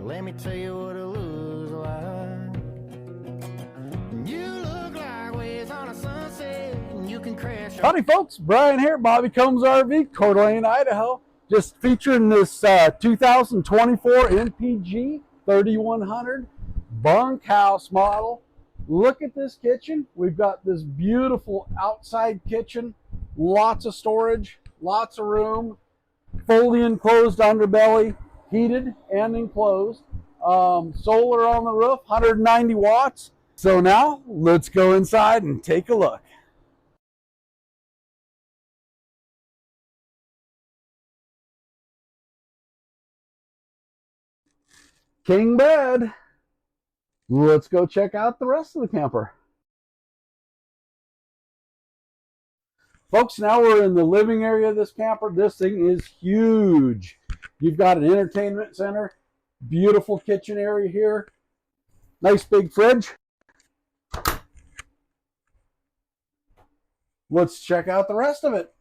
Let me tell you what it looks like. You look like waves on a sunset, and you can crash. Howdy folks, Brian here, Bobby Combs RV, Coeur d'Alene, Idaho. Just featuring this 2024 MPG 3100 bunkhouse model. Look at this kitchen. We've got this beautiful outside kitchen, lots of storage, lots of room, fully enclosed underbelly, heated and enclosed. Solar on the roof, 190 watts. So now let's go inside and take a look. King bed. Let's go check out the rest of the camper. Folks, now we're in the living area of this camper. This thing is huge. You've got an entertainment center, beautiful kitchen area here, nice big fridge. Let's check out the rest of it.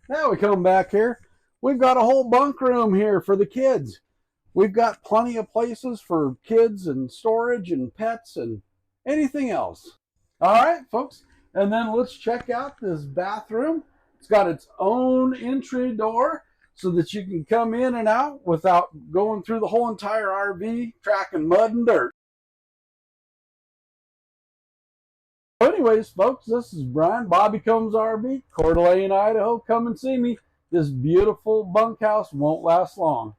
Now we come back here. We've got a whole bunk room here for the kids. We've got plenty of places for kids and storage and pets and anything else. All right, folks. And then let's check out this bathroom. It's got its own entry door so that you can come in and out without going through the whole entire RV, tracking mud and dirt. Anyways, folks, this is Brian, Bobby Combs RV, Coeur d'Alene, Idaho. Come and see me. This beautiful bunkhouse won't last long.